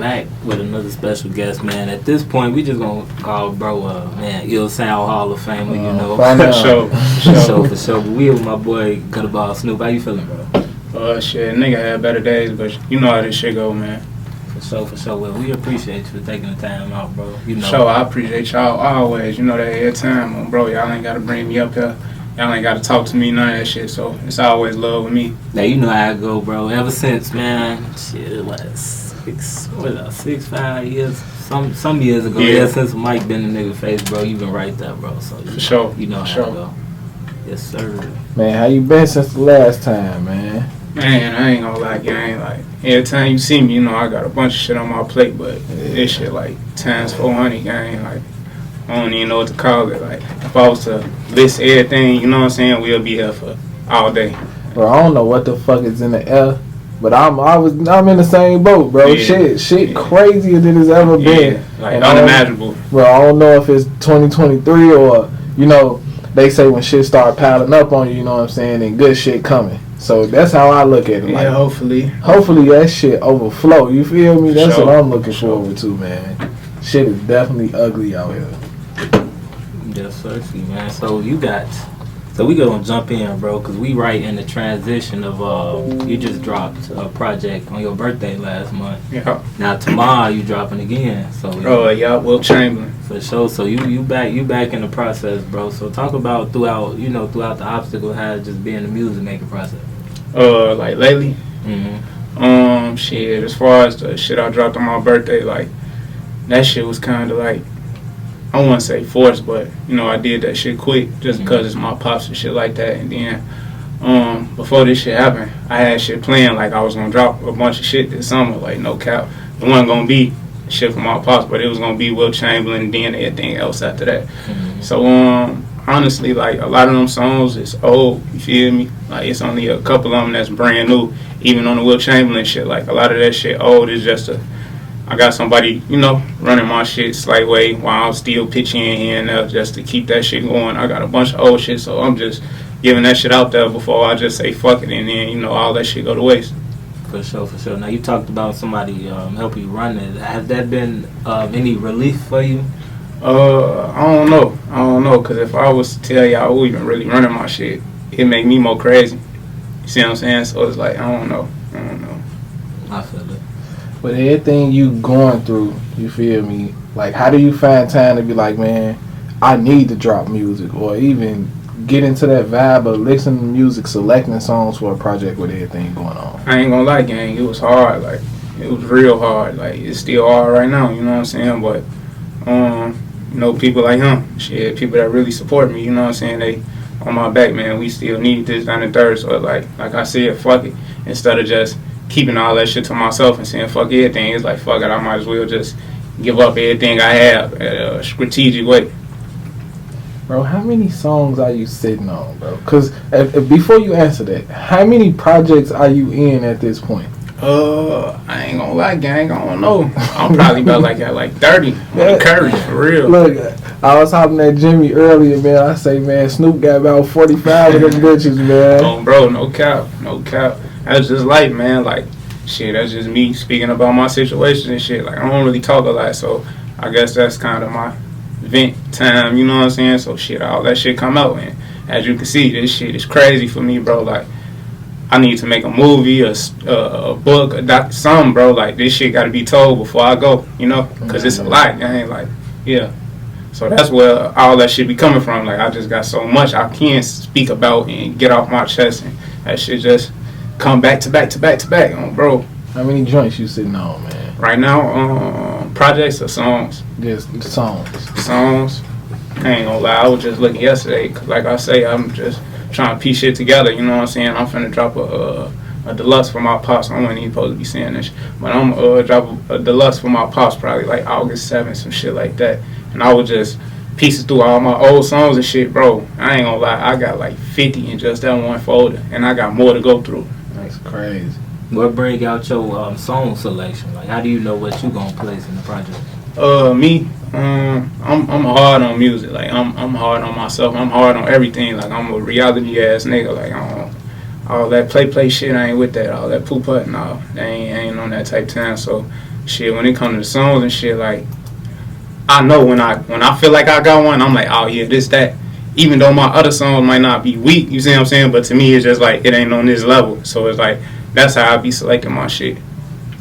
back with another special guest, man. At this point, we just gonna call bro, man, Ill Sound Hall of Famer, you know. For sure. For sure. But we with my boy Guttaballsnoop. How you feeling, bro? Shit, nigga had better days, but you know how this shit go, man. For sure. Well, we appreciate you for taking the time out, bro. You know. Sure, I appreciate y'all always. You know that every time, bro. Y'all ain't gotta bring me up here. Y'all ain't gotta talk to me, none of that shit. So it's always love with me. Now you know how I go, bro. Ever since, man, shit, what 5 years? Some years ago. Yeah, since Mike been in the nigga face, bro. You been right there, bro. So for sure. You know how I go. Yes, sir. Man, how you been since the last time, man? Man, I ain't gonna lie, gang. Like every time you see me, you know I got a bunch of shit on my plate, but this shit like times 400, gang. Like I don't even know what to call it. Like if I was to list everything, you know what I'm saying, we'll be here for all day. Bro, I don't know what the fuck is in the air, but I'm in the same boat, bro. Yeah. Shit crazier than it's ever been. Like and unimaginable. Bro, I don't know if it's 2023 or you know they say when shit start piling up on you, you know what I'm saying, and good shit coming. So that's how I look at it. Yeah, like, hopefully that shit overflow. You feel me? That's sure. what I'm looking forward to, man. Shit is definitely ugly out here. Yes, sir, man. So we gonna jump in, bro, because we right in the transition of you just dropped a project on your birthday last month. Yeah. Now tomorrow you dropping again. So yeah, Will Chamberlain. For sure. So you back in the process, bro. So talk about throughout the obstacle, how it just being the music making process. Like lately. Shit. As far as the shit I dropped on my birthday, like that shit was kind of like, I don't want to say forced, but you know I did that shit quick just because it's my pops and shit like that. And then before this shit happened, I had shit planned like I was gonna drop a bunch of shit this summer, like no cap. It wasn't gonna be shit from my pops, but it was gonna be Will Chamberlain and then everything else after that. So honestly, like a lot of them songs is old, you feel me? Like it's only a couple of them that's brand new. Even on the Will Chamberlain shit, like a lot of that shit old is just I got somebody, you know, running my shit slight way while I'm still pitching in here and there just to keep that shit going. I got a bunch of old shit, so I'm just giving that shit out there before I just say fuck it and then, you know, all that shit go to waste. For sure. Now you talked about somebody help you run it. Has that been any relief for you? I don't know, because if I was to tell y'all who even really running my shit, it'd make me more crazy. You see what I'm saying? So it's like, I don't know. I feel it. But everything you going through, you feel me? Like, how do you find time to be like, man, I need to drop music, or even get into that vibe of listening to music, selecting songs for a project with everything going on? I ain't gonna lie, gang. It was hard. Like, it was real hard. Like, it's still hard right now. You know what I'm saying? But you know, people like him, shit, people that really support me. You know what I'm saying? They on my back, man. We still need this, that, and third. So like I said, fuck it. Instead of just keeping all that shit to myself and saying fuck everything, it's like fuck it. I might as well just give up everything I have at a strategic way. Bro, how many songs are you sitting on, bro? Because before you answer that, how many projects are you in at this point? I ain't gonna lie, gang. I don't know. I'm probably about like at like 30 on the curve, for real. Look, I was talking at Jimmy earlier, man. I say, man, Snoop got about 45 of them bitches, man. Oh, bro, no cap. That's just life, man. Like, shit, that's just me speaking about my situation and shit. Like, I don't really talk a lot, so I guess that's kind of my vent time, you know what I'm saying? So, shit, all that shit come out, and as you can see, this shit is crazy for me, bro. Like, I need to make a movie, a book, something, bro. Like, this shit got to be told before I go, you know? Because it's a lot, gang. Like, yeah. So that's where all that shit be coming from. Like, I just got so much I can't speak about and get off my chest, and that shit just come back to back, bro. How many joints you sitting on, man? Right now, projects or songs? Just songs. Songs. I ain't gonna lie, I was just looking yesterday, because like I say, I'm just trying to piece shit together, you know what I'm saying? I'm finna drop a deluxe for my pops. I wasn't even supposed to be saying this, but I'm gonna drop a deluxe for my pops probably like August 7th, some shit like that. And I was just piecing through all my old songs and shit, bro. I ain't gonna lie, I got like 50 in just that one folder, and I got more to go through. That's crazy. What bring out your song selection? Like, how do you know what you gonna place in the project? Me, I'm hard on music. Like, I'm hard on myself. I'm hard on everything. Like, I'm a reality ass nigga. Like, all that play shit, I ain't with that. All that poop and all, I ain't on that type time. So shit, when it comes to the songs and shit, like, I know when I feel like I got one, I'm like, oh yeah, this, that. Even though my other songs might not be weak, you see what I'm saying? But to me, it's just like, it ain't on this level. So it's like, that's how I be selecting my shit.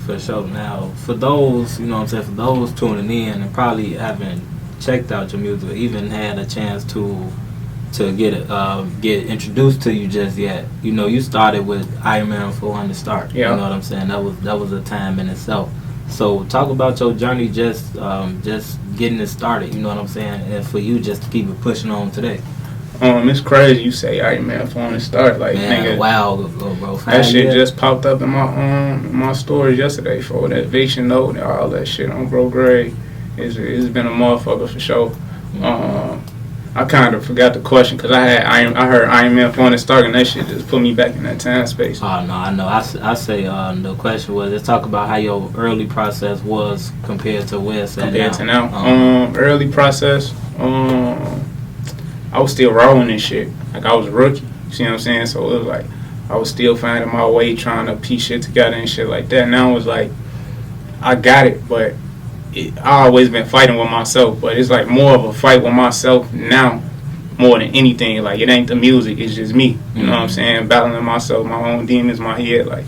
For sure. Now, for those, you know what I'm saying, for those tuning in and probably haven't checked out your music or even had a chance to get introduced to you just yet, you know, you started with Iron Man 4 to start. Yeah. You know what I'm saying? That was a time in itself. So talk about your journey just getting it started, you know what I'm saying? And for you just to keep it pushing on today. It's crazy you say Iron Man 4 to start. Like, Man, nigga, a while ago, bro. that shit just popped up in my stories yesterday for that eviction note and all that shit on Bro Gray. It's been a motherfucker for sure. I kind of forgot the question because I heard Iron Man 4 to start and that shit just put me back in that time space. Oh no, I know. I say the question was, let's talk about how your early process was compared to where it's at now. Early process. I was still rolling this shit. Like, I was a rookie. You see what I'm saying? So it was like I was still finding my way, trying to piece shit together and shit like that. Now it was like I got it, but I always been fighting with myself. But it's like more of a fight with myself now, more than anything. Like, it ain't the music, it's just me. You know what I'm saying? Battling myself, my own demons, my head. Like,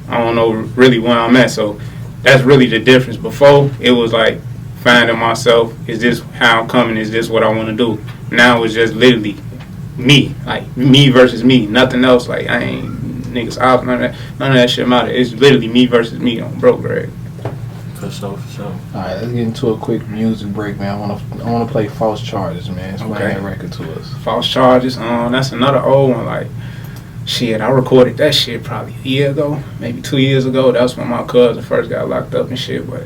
I don't know really where I'm at. So that's really the difference. Before, it was like finding myself. Is this how I'm coming? Is this what I want to do? Now it's just literally me. Like, me versus me. Nothing else. Like, I ain't niggas out. None of that shit matter. It's literally me versus me on Bro Greg. For sure. Alright, let's get into a quick music break, man. I wanna play False Charges, man. Explain that record to us. False Charges, that's another old one. Like, shit, I recorded that shit probably a year ago, maybe 2 years ago. That was when my cousin first got locked up and shit. But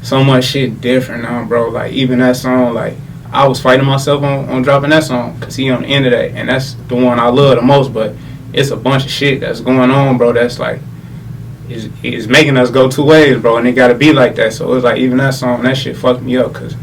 so much shit different now, bro. Like, even that song, like, I was fighting myself on dropping that song because he on the end of that, and that's the one I love the most. But it's a bunch of shit that's going on, bro, that's like is making us go two ways, bro, and it gotta be like that. So it's like, even that song, that shit fucked me up because,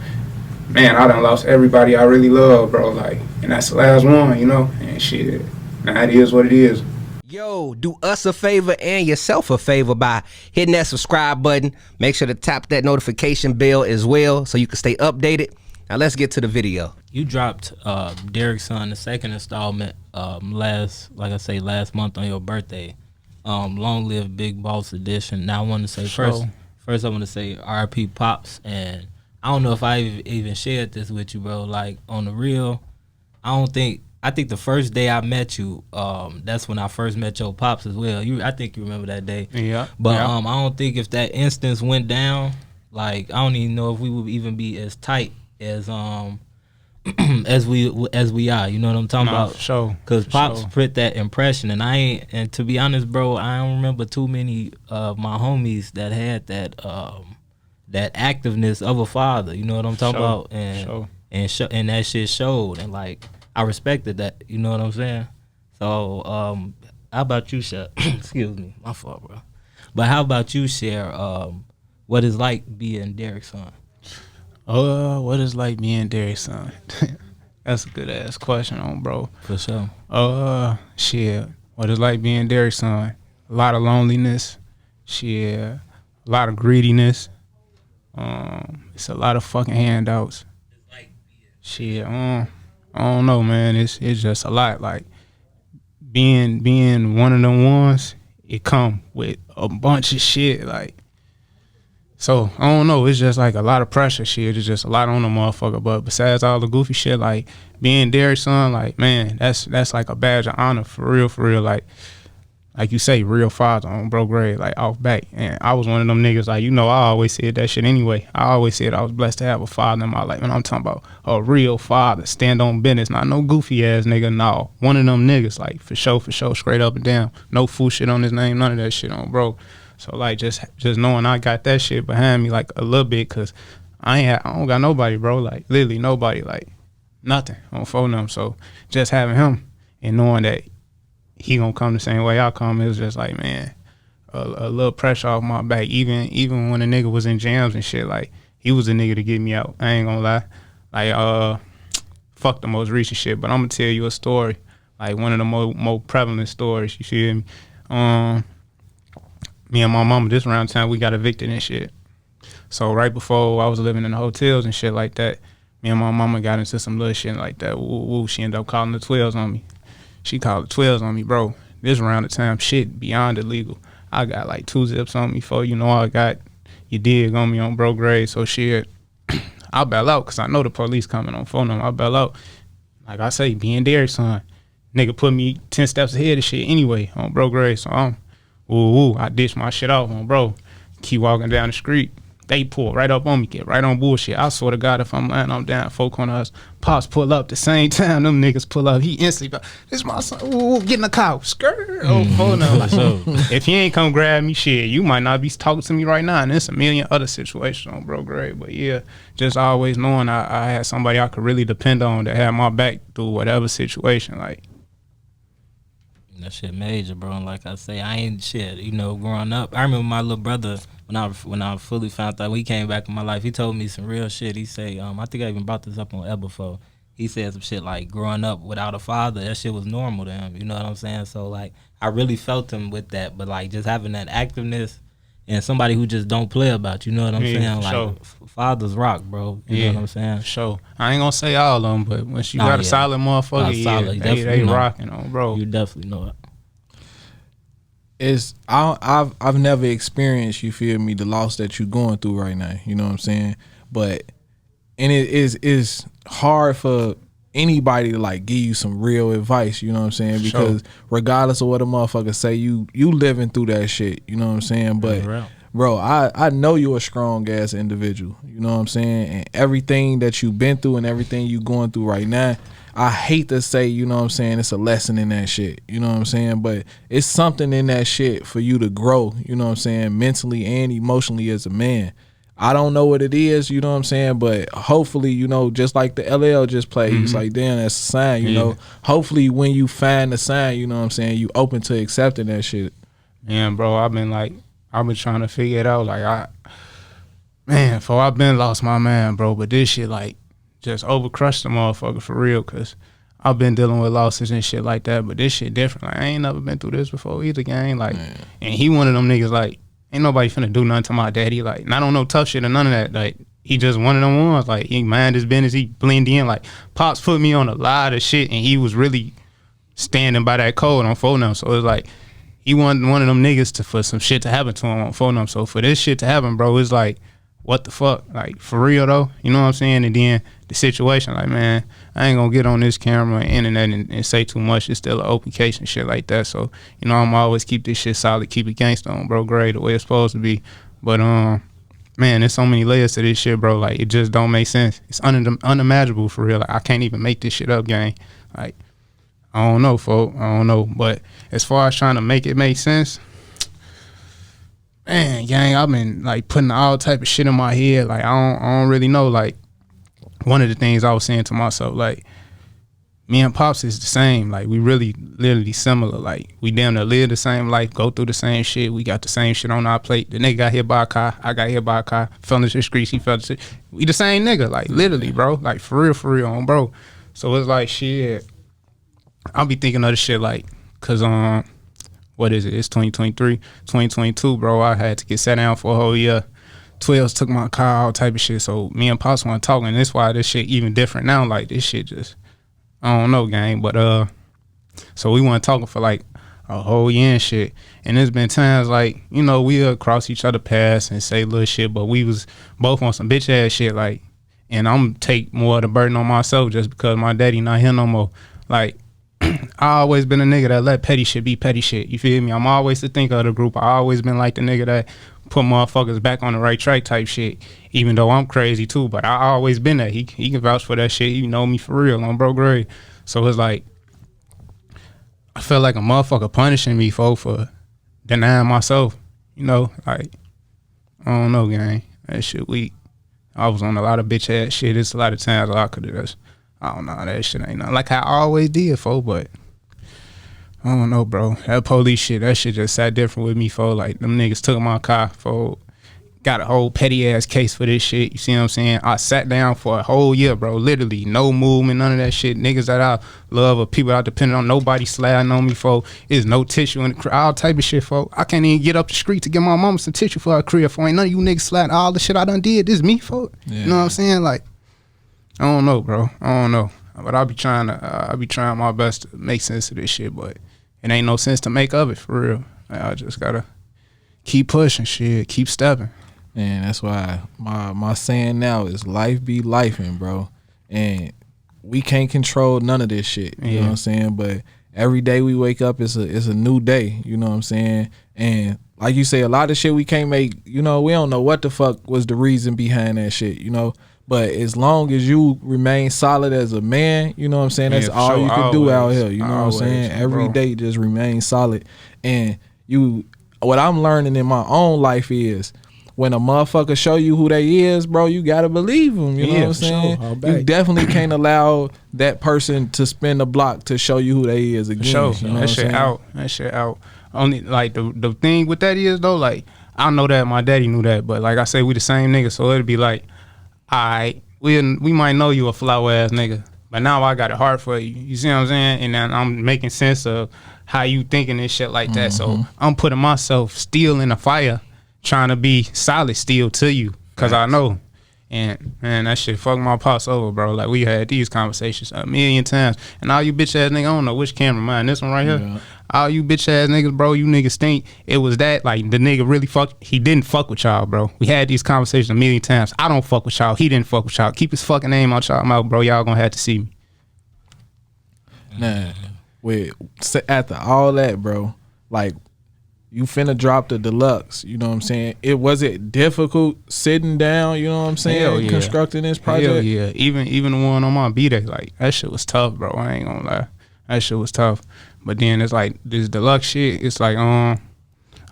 man, I done lost everybody I really love, bro. Like, and that's the last one, you know, and shit. Now it is what it is. Yo, do us a favor and yourself a favor by hitting that subscribe button. Make sure to tap that notification bell as well so you can stay updated. Now let's get to the video. You dropped DARRICKSON, the second installment, last month on your birthday. Long live Big Boss Edition. Now I want to say first I want to say RP Pops, and I don't know if I even shared this with you, bro. Like, on the real, I think the first day I met you, that's when I first met your pops as well. I think you remember that day. Yeah. But I don't think if that instance went down, like, I don't even know if we would even be as tight as as we are. You know what I'm talking about? For sure. Cause Pops put that impression, and to be honest, bro, I don't remember too many of my homies that had that that activeness of a father. You know what I'm talking about? And that shit showed, and like, I respected that. You know what I'm saying? So how about you share? Excuse me, my fault, bro. But how about you share what it's like being DARRICKSON? What is like being DARRICKSON? That's a good ass question, bro. For sure. Shit. What is like being DARRICKSON? A lot of loneliness. Shit. A lot of greediness. It's a lot of fucking handouts. Shit. I don't know, man. It's just a lot. Like, being one of them ones, it come with a bunch of shit. Like, so, I don't know, it's just like a lot of pressure shit. It's just a lot on the motherfucker. But besides all the goofy shit, like, being DARRICKSON, like, man, that's like a badge of honor for real. Like you say, real father on Bro Grade, like, off back. And I was one of them niggas, like, you know, I always said that shit anyway. I always said I was blessed to have a father in my life. And I'm talking about a real father, stand on business, not no goofy ass nigga, no. One of them niggas, like, for sure, straight up and down. No fool shit on his name, none of that shit on bro. So, like, just knowing I got that shit behind me, like, a little bit, because I don't got nobody, bro. Like, literally nobody, like, nothing on phone them. So, just having him and knowing that he gonna come the same way I come, it was just like, man, a little pressure off my back. Even when a nigga was in jams and shit, like, he was the nigga to get me out. I ain't gonna lie. Like, fuck the most recent shit, but I'm gonna tell you a story, like, one of the more prevalent stories, you feel me? me and my mama, this around the time we got evicted and shit. So right before I was living in the hotels and shit like that, me and my mama got into some little shit like that. Woo, woo. She ended up calling the 12s on me. She called the 12s on me, bro. This around the time shit beyond illegal. I got like 2 zips on me for, you know, I got you dig on me on bro grade. So shit, I'll bail out because I know the police coming on phone number. I'll bail out. Like I say, being DARRICKSON, nigga put me 10 steps ahead of shit anyway on bro grade. So I'm, woo, I ditched my shit off on bro. Keep walking down the street. They pull right up on me, get right on bullshit. I swear to God, if I'm lying, I'm down 4 corners. Pops pull up the same time. Them niggas pull up. He instantly, this my son. Ooh, get in the car. Skirt. Oh, phone up. Like, if he ain't come grab me, shit, you might not be talking to me right now. And there's a million other situations on bro grade. But yeah, just always knowing I had somebody I could really depend on that had my back through whatever situation. Like, that shit major, bro. And like I say, I ain't shit. You know, growing up, I remember my little brother when I fully found out when he came back in my life. He told me some real shit. He say, I think I even brought this up on air before. He said some shit like growing up without a father, that shit was normal to him. You know what I'm saying? So like, I really felt him with that. But like, just having that activeness and somebody who just don't play about. You know what I'm saying? Like, sure. Fathers rock, bro. You know what I'm saying? Sure. I ain't gonna say all of them, but once you got a solid motherfucker, solid, they rocking on, bro. You definitely know it. I've never experienced, you feel me, the loss that you going through right now. You know what I'm saying? But and it is hard for anybody to like give you some real advice. You know what I'm saying? Because regardless of what a motherfucker say, you living through that shit. You know what I'm saying? But bro, I know you're a strong ass individual. You know what I'm saying? And everything that you've been through and everything you going through right now, I hate to say, you know what I'm saying, it's a lesson in that shit. You know what I'm saying? But it's something in that shit for you to grow, you know what I'm saying, mentally and emotionally as a man. I don't know what it is, you know what I'm saying, but hopefully, you know, just like the LL just played, it's like, damn, that's a sign, you know. Hopefully when you find the sign, you know what I'm saying, you open to accepting that shit. Man, bro, I've been trying to figure it out. Like, I've been lost my man, bro, but this shit, like, just overcrushed the motherfucker for real, because I've been dealing with losses and shit like that, but this shit different. Like, I ain't never been through this before either, gang. Like, and he one of them niggas, like, ain't nobody finna do nothing to my daddy. Like, and I don't know tough shit or none of that. Like, he just one of them ones. Like, he mind his business, he blend in. Like, Pops put me on a lot of shit, and he was really standing by that code on phone number. So it's like, he wanted one of them niggas for some shit to happen to him on phone number. So for this shit to happen, bro, it's like, what the fuck? Like, for real though, you know what I'm saying? And then the situation, like, man, I ain't gonna get on this camera and internet and say too much. It's still an open case and shit like that. So, you know, I'm always keep this shit solid, keep it gangsta on, bro, grade the way it's supposed to be. But man, there's so many layers to this shit, bro. Like, it just don't make sense. It's unimaginable for real. Like, I can't even make this shit up, gang. Like, I don't know, folk. I don't know. But as far as trying to make it make sense, man, gang, I've been like putting all type of shit in my head. Like, I don't really know. Like, one of the things I was saying to myself, like, me and Pops is the same. Like, we really literally similar. Like, we damn near live the same life, go through the same shit. We got the same shit on our plate. The nigga got hit by a car. I got hit by a car. Fell into the streets. He fell into the streets. We the same nigga. Like, literally, bro. Like, for real, on, bro. So it's like, shit. I'll be thinking of the shit, like, cause what is it? It's 2023, 2022, bro. I had to get sat down for a whole year. 12s took my car, all type of shit. So me and Pops weren't talking. That's why this shit even different now. Like, this shit just, I don't know, gang. But so we weren't talking for like a whole year and shit. And there's been times like, you know, we'll cross each other paths and say little shit, but we was both on some bitch ass shit. Like, and I'm take more of the burden on myself just because my daddy not here no more. Like, I always been a nigga that let petty shit be petty shit. You feel me? I'm always the thinker of the group. I always been like the nigga that put motherfuckers back on the right track type shit. Even though I'm crazy too, but I always been that. He can vouch for that shit. He know me for real on bro grade. So it's like, I felt like a motherfucker punishing me for denying myself. You know, like, I don't know, gang. That shit weak. I was on a lot of bitch ass shit. It's a lot of times I could have just, I don't know, that shit ain't nothing like I always did, fo, but I don't know, bro. That police shit, that shit just sat different with me, fo. Like, them niggas took my car, fo. got a whole petty ass case for this shit. You see what I'm saying? I sat down for a whole year, bro. Literally, no movement, none of that shit. Niggas that I love or people I depend on, nobody sliding on me, for. There's no tissue in the crib, all type of shit, for. I can't even get up the street to get my mama some tissue for her crib, for. Ain't none of you niggas sliding all the shit I done did. This is me, for. Yeah. You know what I'm saying? Like, I don't know, bro. I don't know. But I'll be trying my best to make sense of this shit, but it ain't no sense to make of it, for real. I just gotta keep pushing shit, keep stepping. And that's why my saying now is life be lifing, bro. And we can't control none of this shit. You know what I'm saying? But every day we wake up is a new day. You know what I'm saying? And like you say, a lot of shit we can't make, you know, we don't know what the fuck was the reason behind that shit, you know. But as long as you remain solid as a man, you know what I'm saying? That's all you can do out here. You know what I'm saying? Every day just remain solid. And what I'm learning in my own life is when a motherfucker show you who they is, bro, you gotta believe them. You know what I'm saying? You definitely can't allow that person to spin the block to show you who they is again. You know that shit out. That shit out. Only like the thing with that is though, like I know that my daddy knew that, but like I say, we the same nigga, so it'd be like, alright, we might know you a flower ass nigga, but now I got it hard for you. You see what I'm saying? And then I'm making sense of how you thinking and shit like that. So I'm putting myself still in the fire, trying to be solid still to you, cause I know. And man, that shit fucked my pops over, bro. Like we had these conversations a million times. And all you bitch ass niggas, I don't know which camera mine, this one right here. Yeah. All you bitch ass niggas, bro, you niggas stink. It was that, like the nigga really he didn't fuck with y'all, bro. We had these conversations a million times. I don't fuck with y'all. He didn't fuck with y'all. Keep his fucking name out y'all mouth, bro. Y'all gonna have to see me. Nah, after all that, bro, like you finna drop the deluxe, you know what I'm saying? Was it difficult sitting down, you know what I'm saying, constructing this project? Hell yeah. Even the one on my B-Day, like that shit was tough, bro. I ain't gonna lie. That shit was tough. But then it's like this deluxe shit, it's like I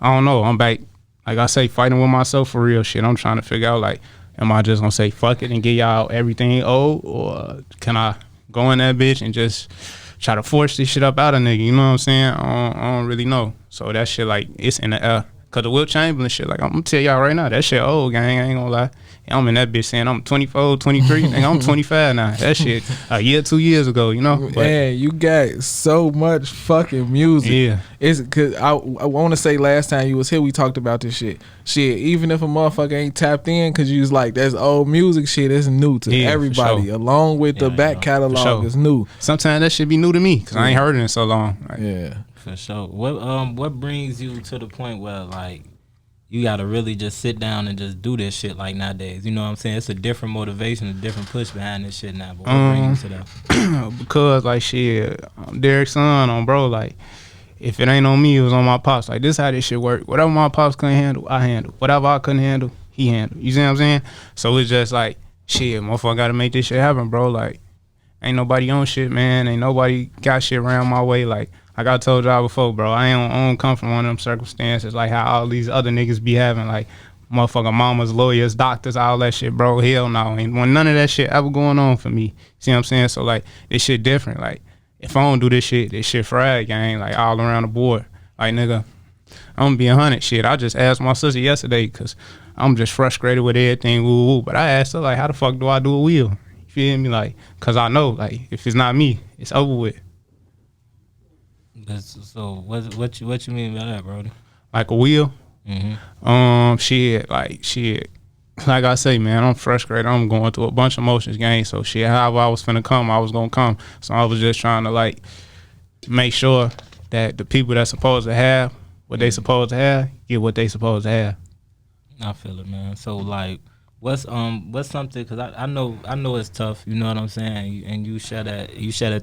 don't know. I'm back, like I say, fighting with myself for real shit. I'm trying to figure out, like, am I just gonna say fuck it and get y'all everything old, or can I go in that bitch and just try to force this shit up out of nigga, you know what I'm saying? I don't really know. So that shit, like, it's in the air. Cause the Wilt Chamberlain shit, like, I'm gonna tell y'all right now, that shit old, gang, I ain't gonna lie. I'm in that bitch saying I'm 24, 23, nigga, I'm 25 now. That shit a year, 2 years ago, you know? But, man, you got so much fucking music. Yeah. It's cause I want to say last time you was here, we talked about this shit. Shit, even if a motherfucker ain't tapped in, cause you was like, that's old music shit, it's new to everybody. Sure. Along with the back catalog, it's new. Sometimes that shit be new to me, cause I ain't heard it in so long. Like, yeah. For sure. What brings you to the point where, like, you gotta really just sit down and just do this shit like nowadays? You know what I'm saying? It's a different motivation, a different push behind this shit now. But what brings you to that? Because, like, shit, I'm DARRICKSON on, bro. Like, if it ain't on me, it was on my pops. Like, this how this shit work. Whatever my pops couldn't handle, I handle. Whatever I couldn't handle, he handled. You see what I'm saying? So it's just like, shit, motherfucker gotta make this shit happen, bro. Like, ain't nobody on shit, man. Ain't nobody got shit around my way. Like I told y'all before, bro, I don't come from one of them circumstances like how all these other niggas be having, like, motherfucker mamas, lawyers, doctors, all that shit, bro. Hell no. Ain't none of that shit ever going on for me. See what I'm saying? So, like, this shit different. Like, if I don't do this shit fried, gang, like, all around the board. Like, nigga, I'm gonna be 100 shit. I just asked my sister yesterday because I'm just frustrated with everything, woo. But I asked her, like, how the fuck do I do a wheel? You feel me? Like, because I know, like, if it's not me, it's over with. So what you mean by that, brother? Like a wheel? Mm-hmm. Shit. Like I say, man, I'm frustrated. I'm going through a bunch of emotions, gang. So shit, however I was finna come, I was gonna come. So I was just trying to, like, make sure that the people that's supposed to have what they supposed to have get what they supposed to have. I feel it, man. So, like, what's something, because I know it's tough, you know what I'm saying, and you share that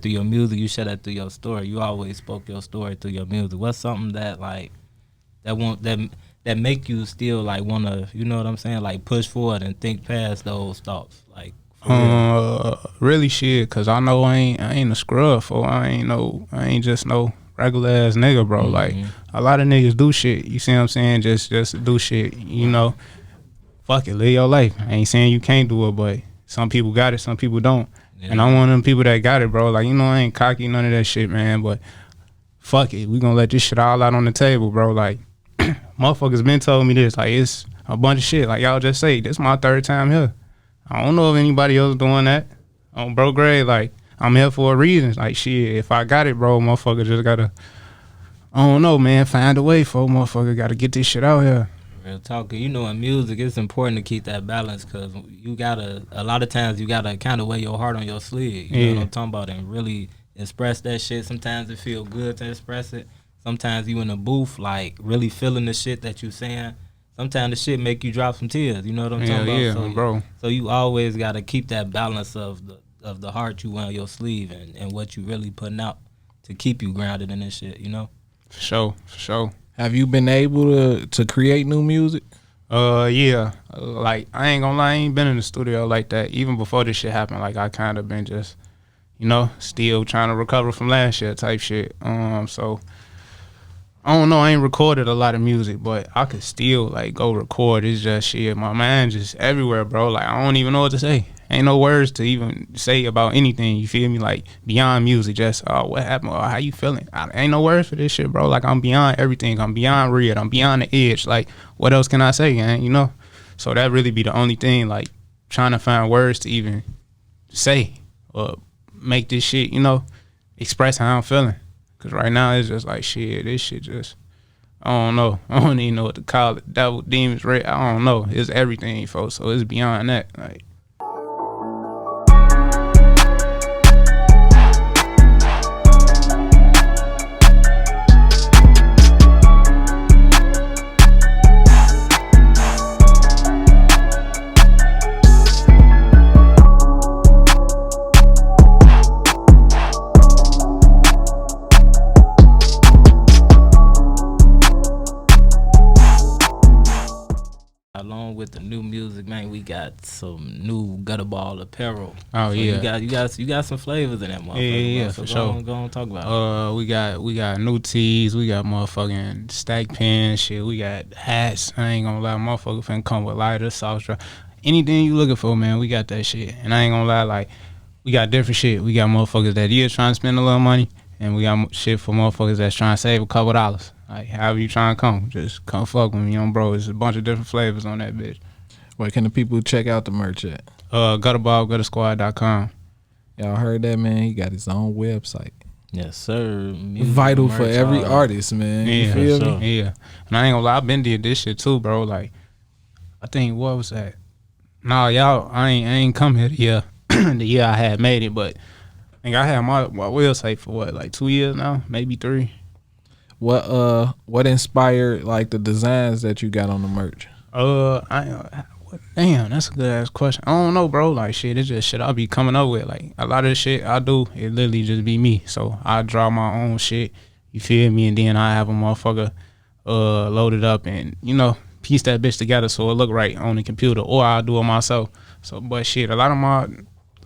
through your music, you share that through your story. You always spoke your story through your music. What's something that, like, that make you still, like, wanna, you know what I'm saying, like, push forward and think past those thoughts, like, really shit, cause I know I ain't a scrub, for I ain't just no regular ass nigga, bro. Mm-hmm. Like, a lot of niggas do shit, you see what I'm saying, just do shit, you know. Fuck it, live your life. I ain't saying you can't do it, but some people got it, some people don't. Yeah. And I'm one of them people that got it, bro. Like, you know, I ain't cocky, none of that shit, man, but fuck it. We gonna let this shit all out on the table, bro. Like, motherfuckers been told me this. Like, a bunch of shit. Like y'all just say, this is my 3rd time here. I don't know if anybody else doing that. On bro grade, like, I'm here for a reason. Like, shit, if I got it, bro, motherfucker just gotta, I don't know, man, find a way for motherfucker gotta get this shit out here. Real talk. You know, in music, it's important to keep that balance because you gotta, a lot of times, you gotta kind of wear your heart on your sleeve. You know what I'm talking about? And really express that shit. Sometimes it feel good to express it. Sometimes you in the booth, like, really feeling the shit that you saying. Sometimes the shit make you drop some tears. You know what I'm talking about? Yeah, bro. So you always gotta keep that balance of the heart you wear on your sleeve and what you really putting out to keep you grounded in this shit, you know? For sure. Have you been able to create new music? Yeah. Like, I ain't gonna lie, I ain't been in the studio like that. Even before this shit happened, like, I kind of been just, you know, still trying to recover from last year type shit. So, I don't know, I ain't recorded a lot of music, but I could still, like, go record. It's just shit, my mind just everywhere, bro. Like, I don't even know what to say. Ain't no words to even say about anything, you feel me? Like, beyond music, just, oh, what happened? Oh, how you feeling? Ain't no words for this shit, bro. Like, I'm beyond everything. I'm beyond real. I'm beyond the edge. Like, what else can I say, man? You know? So that really be the only thing, like, trying to find words to even say or make this shit, you know, express how I'm feeling. Because right now, it's just like, shit, this shit just, I don't know. I don't even know what to call it. Devil, demons, red, I don't know. It's everything, folks. So it's beyond that. Like, Along with the new music, man, we got some new Guttaball apparel. Oh, so yeah. you got some flavors in that motherfucker. Yeah, so for sure. Go on, talk about it. We got new tees, we got motherfucking stack pins, shit, we got hats. I ain't gonna lie, motherfucker finna come with lighter, soft dry. Anything you looking for, man, we got that shit. And I ain't gonna lie, like, we got different shit. We got motherfuckers that is trying to spend a little money, and we got shit for motherfuckers that's trying to save a couple dollars. Like, however you trying to come, just come fuck with me, bro. There's a bunch of different flavors on that bitch. Where can the people check out the merch at? Guttaball.com. Y'all heard that, man? He got his own website. Yes, sir. Music, Vital for merch, every all artist, man. You Yeah, feel sure. me? Yeah. And I ain't gonna lie, I been did this shit too, bro. Like, I think, what was that? Nah, y'all, I ain't come here the year, the year I had made it, but I think I had my website for what, like 2 years now? Maybe 3. What inspired, like, the designs that you got on the merch? Damn, that's a good ass question. I don't know, bro. Like, shit, it's just shit I be coming up with. Like, a lot of the shit I do, it literally just be me. So I draw my own shit, you feel me? And then I have a motherfucker loaded up and, you know, piece that bitch together so it look right on the computer, or I'll do it myself. So, but shit, a lot of my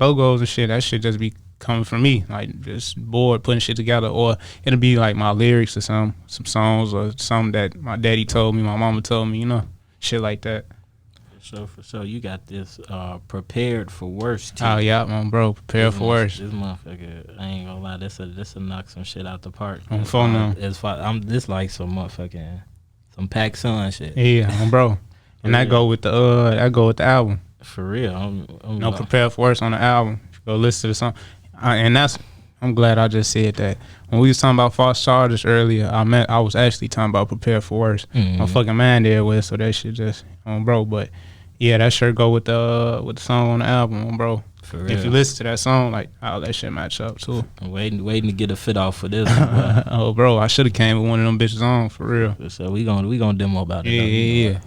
logos and shit, that shit just be coming from me, like just bored putting shit together, or it'll be like my lyrics or some songs or something that my daddy told me, my mama told me, you know, shit like that. For sure. You got this prepared for worse too. Oh yeah, man, bro, prepare for worse. This motherfucker, I ain't gonna lie, this will knock some shit out the park. On phone now. I'm this like some motherfucking some Pac Sun shit. Yeah, bro. And that go with the album. For real. I'm No, prepare for worse on the album. Go listen to the song. And I'm glad I just said that. When we was talking about false charges earlier, I was actually talking about prepare for worse. My fucking mind there with, so that shit just bro. But yeah, that sure go with the song on the album, bro. For real. If you listen to that song, like, all that shit match up too. I'm waiting to get a fit off for this one, Oh, bro, I should have came with one of them bitches on, for real. so we gonna demo about it.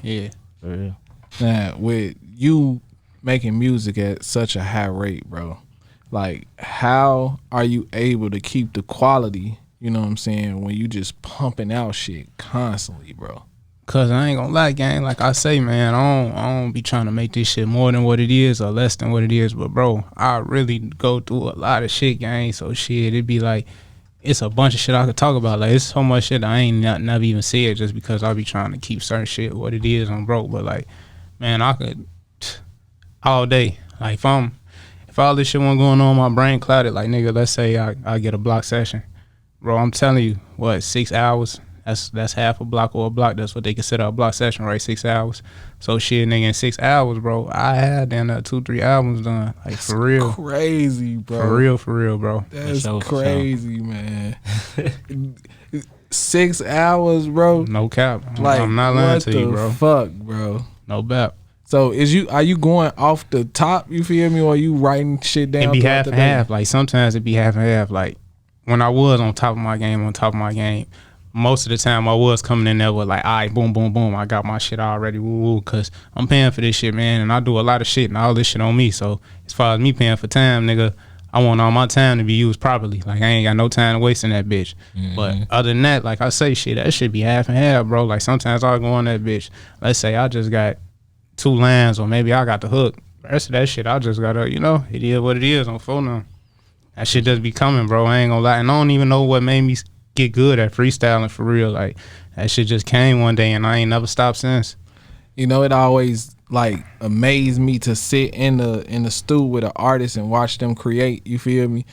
Yeah. For real. Now, with you making music at such a high rate, bro, like, how are you able to keep the quality, you know what I'm saying, when you just pumping out shit constantly, bro? Cause I ain't gonna lie, gang, like I say, man, I don't be trying to make this shit more than what it is or less than what it is, but bro, I really go through a lot of shit, gang, so shit, it be like, it's a bunch of shit I could talk about. Like, it's so much shit I ain't never even said just because I be trying to keep certain shit what it is on broke, but like, man, I could all day. Like, if all this shit wasn't going on, my brain clouded, like, nigga, let's say I get a block session. Bro, I'm telling you, what, 6 hours, That's half a block or a block. That's what they consider a block session, right? 6 hours. So shit, nigga, in 6 hours, bro, I had then 2-3 albums done. Like That's for real. Crazy, bro. For real, bro. That's crazy, man. 6 hours, bro. No cap. Like, I'm not lying to you, bro. Fuck, bro. No bap. So are you going off the top, you feel me, or are you writing shit down? It be half and half. Like sometimes it be half and half. Like when I was on top of my game, most of the time I was coming in there with like, all right, boom, boom, boom, I got my shit already, woo, cause I'm paying for this shit, man, and I do a lot of shit and all this shit on me. So as far as me paying for time, nigga, I want all my time to be used properly. Like I ain't got no time to waste in that bitch. But other than that, like I say, shit, that shit be half and half, bro. Like sometimes I'll go on that bitch. Let's say I just got 2 lines, or maybe I got the hook. The rest of that shit, I just gotta, it is what it is on phone now. That shit just be coming, bro. I ain't gonna lie. And I don't even know what made me get good at freestyling for real. Like that shit just came one day and I ain't never stopped since. It always like amazed me to sit in the stew with an artist and watch them create, you feel me?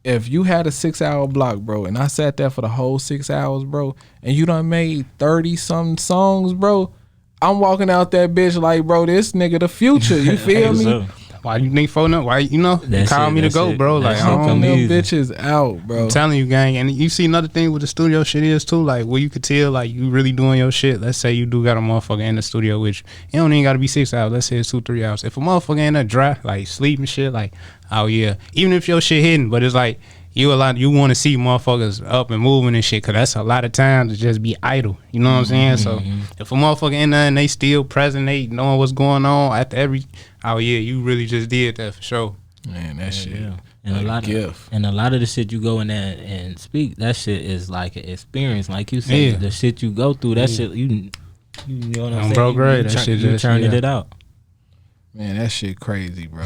If you had a 6 hour block, bro, and I sat there for the whole 6 hours, bro, and you done made 30 something songs, bro, I'm walking out that bitch like, bro, this nigga the future, you feel me? Why you think phone up? Why you call me to go, bro? Like I I'm don't them bitches out, bro. I'm telling you, gang. And you see another thing with the studio shit is too, like where you could tell like you really doing your shit. Let's say you do got a motherfucker in the studio, which it don't even gotta be 6 hours. Let's say it's 2-3 hours. If a motherfucker in there dry, like sleep and shit, like oh yeah, even if your shit hidden, but it's like you want to see motherfuckers up and moving and shit, cause that's a lot of time to just be idle. You know what I'm saying? So if a motherfucker in there and they still present, they knowing what's going on after every, oh yeah, you really just did that for sure. Man, that shit. Yeah. And a lot of the shit you go in there and speak, that shit is like an experience. Like you said, the shit you go through, that shit you know what I'm saying? Bro, great. That shit just turning it out. Man, that shit crazy, bro.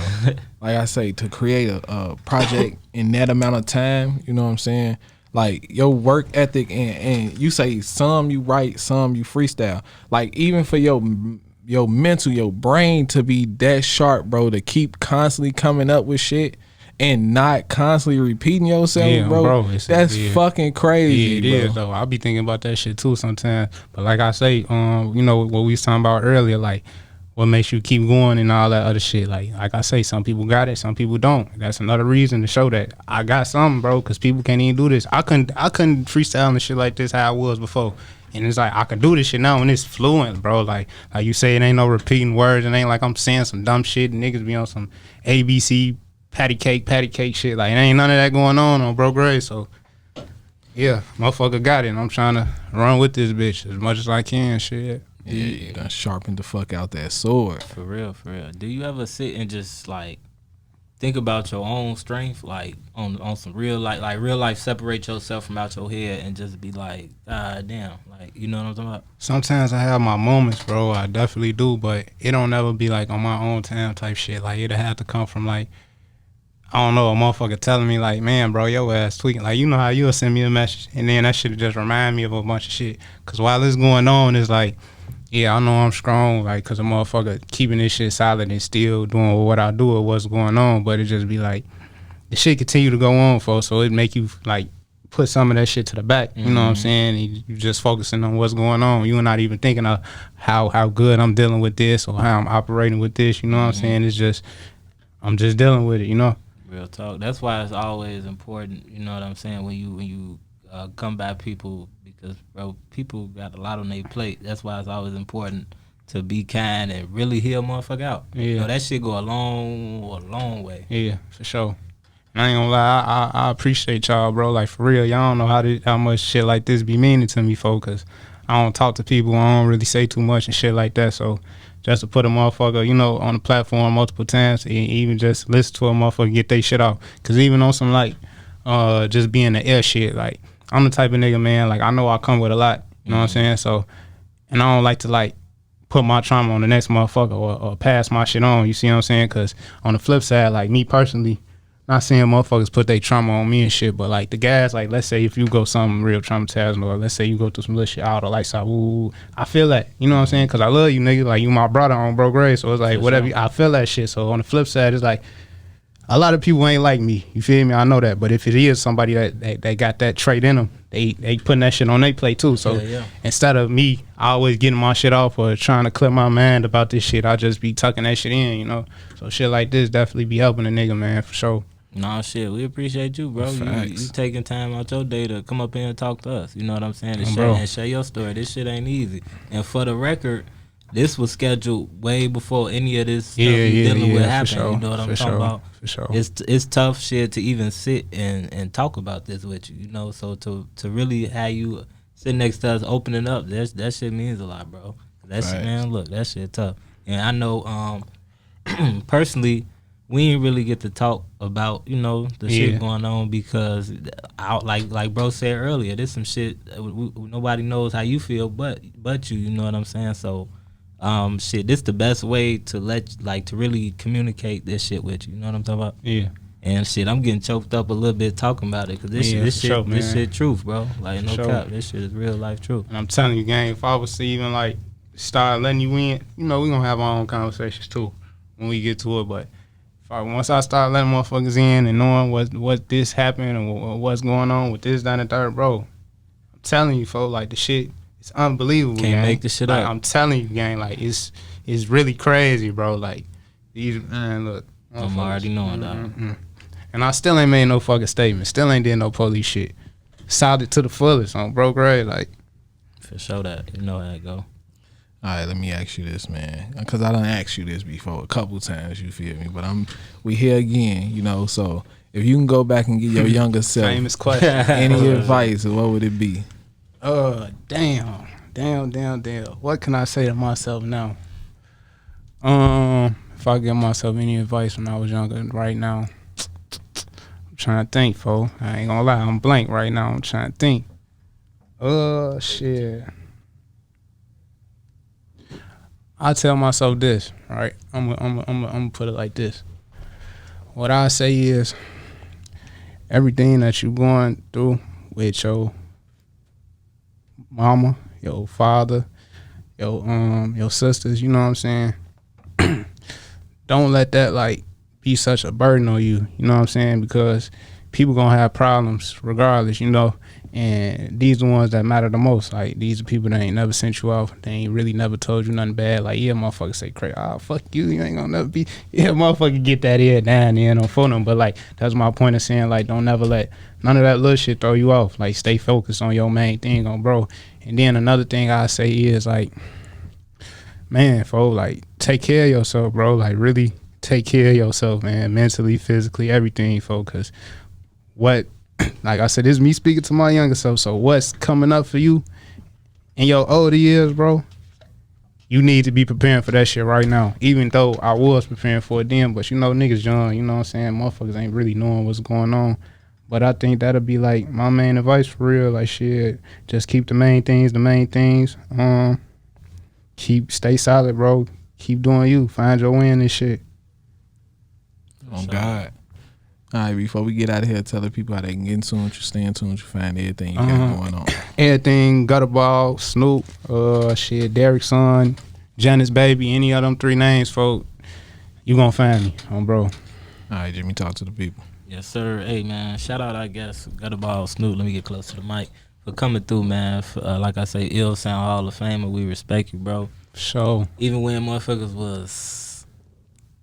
Like I say, to create a project in that amount of time, you know what I'm saying? Like your work ethic and you say some you write, some you freestyle. Like even for your mental, your brain to be that sharp, bro, to keep constantly coming up with shit and not constantly repeating yourself, bro. That's fucking crazy. Yeah, it is though. I'll be thinking about that shit too sometimes. But like I say, what we was talking about earlier, like what makes you keep going and all that other shit. Like I say, some people got it, some people don't. That's another reason to show that I got something, bro, because people can't even do this. I couldn't freestyle and shit like this how I was before. And it's like I can do this shit now and it's fluent, bro. Like you say, it ain't no repeating words. It ain't like I'm saying some dumb shit and niggas be on some ABC patty cake shit. Like it ain't none of that going on Bro Gray. So yeah, motherfucker got it and I'm trying to run with this bitch as much as I can, shit. Yeah, you done sharpened the fuck out that sword. For real. Do you ever sit and just like think about your own strength, like on some real like real life, separate yourself from out your head and just be like, damn, like you know what I'm talking about? Sometimes I have my moments, bro. I definitely do, but it don't ever be like on my own time type shit. Like it'll have to come from like, I don't know, a motherfucker telling me like, man, bro, your ass tweaking. Like you know how you'll send me a message and then that shit just remind me of a bunch of shit. Cause while it's going on, it's like, yeah, I know I'm strong, like, cause a motherfucker keeping this shit solid and still doing what I do or what's going on, but it just be like, the shit continue to go on, folks, so it make you, like, put some of that shit to the back, you know what I'm saying? And you just focusing on what's going on. You're not even thinking of how good I'm dealing with this or how I'm operating with this, you know what I'm saying? It's just, I'm just dealing with it, you know? Real talk. That's why it's always important, you know what I'm saying, when you come by people, because bro, people got a lot on their plate. That's why it's always important to be kind and really hear a motherfucker out. Yeah, you know, that shit go a long way. Yeah, for sure. And I ain't gonna lie, I appreciate y'all, bro. Like for real, y'all don't know how much shit like this be meaning to me, folks. Cause I don't talk to people, I don't really say too much and shit like that. So just to put a motherfucker, on the platform multiple times, and even just listen to a motherfucker get their shit off. Cause even on some like just being the air shit, like I'm the type of nigga, man, like I know I come with a lot, you know what I'm saying? So, and I don't like to like put my trauma on the next motherfucker or pass my shit on, you see what I'm saying? Cause on the flip side, like me personally, not seeing motherfuckers put their trauma on me and shit, but like the guys, like let's say if you go something real traumatizing or let's say you go through some little shit out or like so, ooh, I feel that, you know what I'm saying? Cause I love you, nigga, like you my brother on Bro Gray, so it's like whatever, I feel that shit. So on the flip side, it's like, a lot of people ain't like me, you feel me? I know that, but if it is somebody that got that trait in them, they putting that shit on their plate too. So instead of me always getting my shit off or trying to clear my mind about this shit, I just be tucking that shit in, you know. So shit like this definitely be helping a nigga, man, for sure. Nah, shit, we appreciate you, bro. You taking time out your day to come up here and talk to us. You know what I'm saying? And share your story. This shit ain't easy. And for the record, this was scheduled way before any of this stuff you dealing with happened. Sure, you know what I'm talking about? For sure. It's tough shit to even sit and talk about this with you. You know, so to really have you sit next to us opening up, that shit means a lot, bro. That shit, man. Look, that shit tough. And I know, personally, we ain't really get to talk about, you know, the shit going on because, like bro said earlier, there's some shit nobody knows how you feel but you. You know what I'm saying? So, shit, this the best way to to really communicate this shit with you. You know what I'm talking about? Yeah. And shit, I'm getting choked up a little bit talking about it because this shit truth, bro. Like no cap, this shit is real life truth. And I'm telling you, gang, if I was to even like start letting you in, you know, we gonna have our own conversations too when we get to it, but. Once I start letting motherfuckers in and knowing what this happened and what's going on with this, that, and third, bro, I'm telling you, folks, like the shit, it's unbelievable. Can't make this shit like, up. I'm telling you, gang, like it's really crazy, bro. Like these, man, look, I'm already knowing that. And I still ain't made no fucking statement. Still ain't did no police shit. Solid to the fullest on bro grade, like. For sure that you know how it go. All right, let me ask you this, man, because I done asked you this before a couple times, you feel me? But we here again, you know, so if you can go back and give your younger self famous question. any advice, what would it be? Damn. What can I say to myself now? If I give myself any advice when I was younger right now, I'm trying to think, folks. I ain't gonna lie, I'm blank right now. I'm trying to think. Shit. I tell myself this, right? I'm gonna put it like this. What I say is, everything that you going through with your mama, your father, your sisters, you know what I'm saying? Don't let that like be such a burden on you, you know what I'm saying? Because people gonna have problems regardless, you know. And these are the ones that matter the most. Like, these are people that ain't never sent you off. They ain't really never told you nothing bad. Like, yeah, motherfucker say, crazy, fuck you. You ain't gonna never be. Yeah, motherfucker get that ear down there on phone. But, like, that's my point of saying, like, don't never let none of that little shit throw you off. Like, stay focused on your main thing, bro. And then another thing I say is, like, man, folks, like, take care of yourself, bro. Like, really take care of yourself, man. Mentally, physically, everything, folks. Because like I said, this is me speaking to my younger self. So what's coming up for you in your older years, bro? You need to be preparing for that shit right now. Even though I was preparing for it then, but you know, niggas young, you know what I'm saying? Motherfuckers ain't really knowing what's going on. But I think that'll be like my main advice for real. Like shit, just keep the main things. Stay solid, bro. Keep doing you. Find your way in this shit. Oh God. All right, before we get out of here, tell the people how they can get in tune with you, stay in tune with you, find everything you got going on. Everything, Guttaballsnoop, DARRICKSON, Janice Baby, any of them 3 names, folks, you gonna find me, bro. All right, Jimmy, talk to the people. Yes, sir. Hey, man, shout out, I guess, Guttaballsnoop. Let me get close to the mic for coming through, man. Like I say, Ill Sound Hall of Famer. We respect you, bro. Sure. Even when motherfuckers was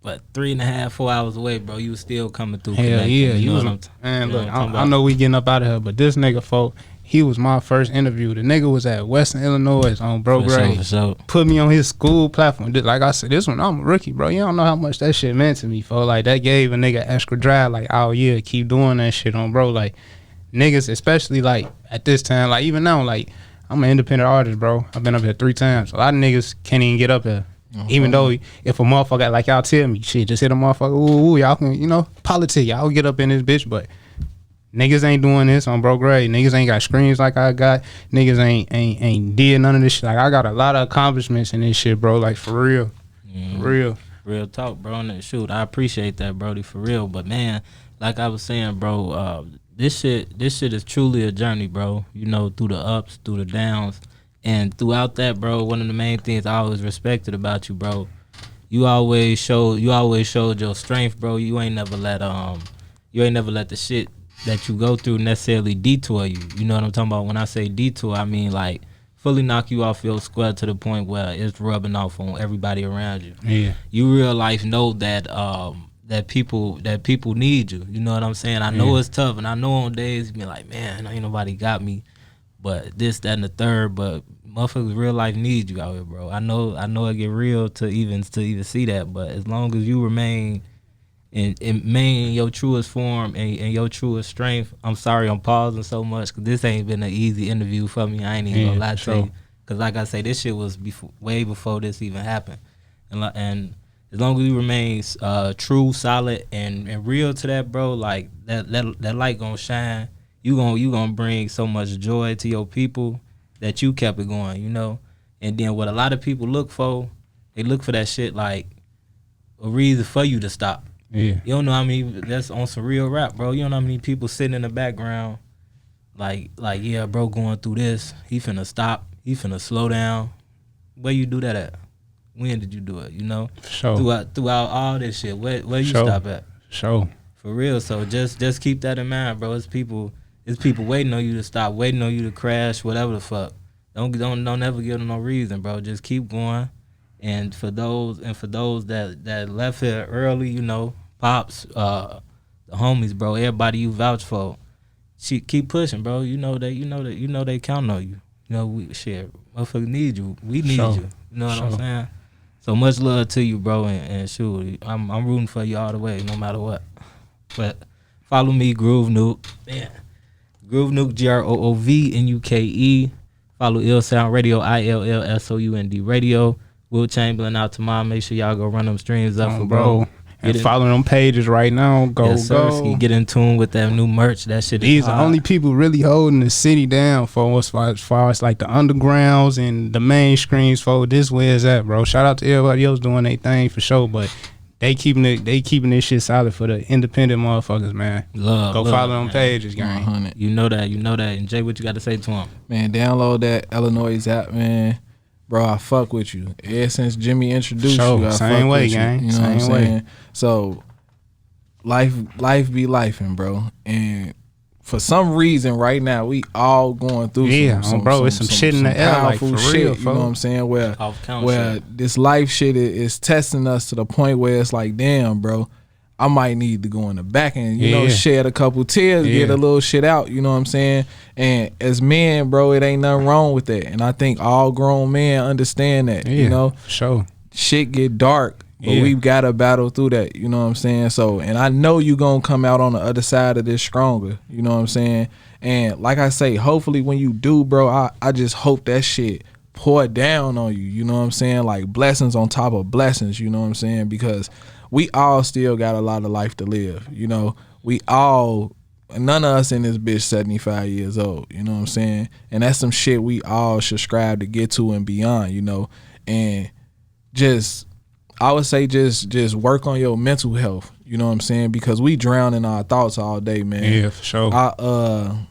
3.5, 4 hours away, bro, you was still coming through. Hell yeah, you was. Man, look, I know we getting up out of here, but this nigga, folk, he was my first interview. The nigga was at Western Illinois on bro grade. Sure. Put me on his school platform. Like I said, this one I'm a rookie, bro. You don't know how much that shit meant to me, folk. Like that gave a nigga extra drive. Like, oh yeah, keep doing that shit on bro. Like niggas, especially like at this time, like even now, like I'm an independent artist, bro. I've been up here 3 times. A lot of niggas can't even get up here. Even though if a motherfucker, like y'all tell me, shit, just hit a motherfucker, ooh, y'all can, you know, politic, y'all get up in this bitch, but niggas ain't doing this on bro grade. Niggas ain't got screens like I got. Niggas ain't did none of this shit. Like I got a lot of accomplishments in this shit, bro. Like for real. For real. Real talk, bro. And shoot, I appreciate that, Brody, for real. But man, like I was saying, bro, this shit is truly a journey, bro. You know, through the ups, through the downs. And throughout that, bro, one of the main things I always respected about you, bro, you always showed your strength, bro. You ain't never let the shit that you go through necessarily detour you. You know what I'm talking about? When I say detour, I mean like fully knock you off your square to the point where it's rubbing off on everybody around you. Yeah. You real life know that that people need you. You know what I'm saying? I know it's tough, and I know on days you be like, man, ain't nobody got me, but this, that, and the third. But motherfuckers, real life need you out here, bro. I know it get real to even see that, but as long as you remain in your truest form and your truest strength. I'm sorry I'm pausing so much because this ain't been an easy interview for me. I ain't even gonna lie to you. Because like I say, this shit was way before this even happened. And as long as you remain true, solid, and real to that, bro, like that light gonna shine. You gonna bring so much joy to your people that you kept it going, you know? And then what a lot of people look for, they look for that shit like a reason for you to stop. Yeah. You don't know how many, that's on some real rap, bro. You don't know how many people sitting in the background like yeah, bro, going through this. He finna stop. He finna slow down. Where you do that at? When did you do it? You know? Sure. Throughout all this shit. Where you stop at? Sure. For real. So just keep that in mind, bro. It's people waiting on you to stop, waiting on you to crash, whatever the fuck. Don't ever give them no reason, bro. Just keep going. And for those that left here early, you know, pops, the homies, bro, everybody you vouch for, keep pushing, bro. You know they count on you. You know, motherfuckers need you. We need you. You know what I'm saying? So much love to you, bro, and shoot, I'm rooting for you all the way, no matter what. But follow me, Groove Nuke. Man. Groove Nuke, GROOVNUKE. Follow Ill Sound Radio, ILLSOUND Radio. Will Chamberlain out tomorrow. Make sure y'all go run them streams up for bro. And follow them pages right now. Go. Get in tune with that new merch. That shit. These are only people really holding the city down for as far as like the undergrounds and the mainstreams for this way is that, bro. Shout out to everybody else doing their thing for sure, but they keeping this shit solid for the independent motherfuckers, man. Go follow them pages, gang. You know that. And Jay, what you got to say to him? Man, download that iLLANOiZE app, man. Bro, I fuck with you. Ever since Jimmy introduced you, I same fuck way, with gang. You. You know same what I'm way. saying? So, life be lifing, bro. And for some reason, right now, we all going through some shit in the air, like for real, shit, you know what I'm saying? Where this life shit is testing us to the point where it's like, damn, bro, I might need to go in the back and, you know, shed a couple tears, get a little shit out, you know what I'm saying? And as men, bro, it ain't nothing wrong with that. And I think all grown men understand that, you know? Sure. Shit get dark, but we've got to battle through that, you know what I'm saying? So, and I know you going to come out on the other side of this stronger, you know what I'm saying? And like I say, hopefully when you do, bro, I just hope that shit pour down on you, you know what I'm saying? Like blessings on top of blessings, you know what I'm saying? Because we all still got a lot of life to live, you know. None of us in this bitch 75 years old, you know what I'm saying? And that's some shit we all should strive to get to and beyond, you know. And I would say just work on your mental health, you know what I'm saying? Because we drown in our thoughts all day, man. Yeah, for sure.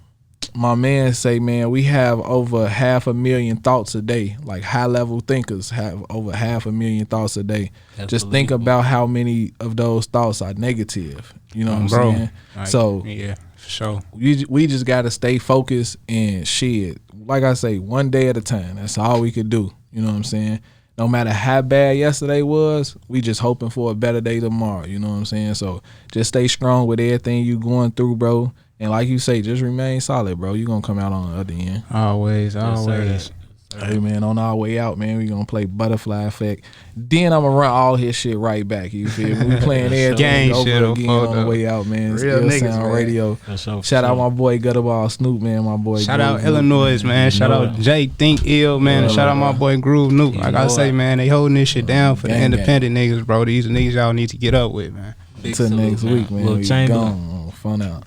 My man say, man, we have over 500,000 thoughts a day. Like high level thinkers have over 500,000 thoughts a day. That's just think about how many of those thoughts are negative. You know what I'm saying? Like, so yeah, for sure. We just gotta stay focused and shit. Like I say, one day at a time. That's all we could do. You know what I'm saying? No matter how bad yesterday was, we just hoping for a better day tomorrow. You know what I'm saying? So just stay strong with everything you going through, bro. And like you say, just remain solid, bro. You gonna come out on the other end. Always. Hey, man, on our way out, man, we gonna play Butterfly Effect. Then I'm gonna run all his shit right back. You feel me? We playing everything over again on the way out, man. Real niggas, Sound man. Radio. Shout out my boy Guttaballsnoop, man. My boy. Shout out iLLANOiZE, man. Shout out Jay Think Ill, man. And shout out my boy Groove Nuke. Like I say, man, they holding this shit down for the independent niggas, bro. These niggas y'all need to get up with, man. Until next week, man. We gone. Fun out.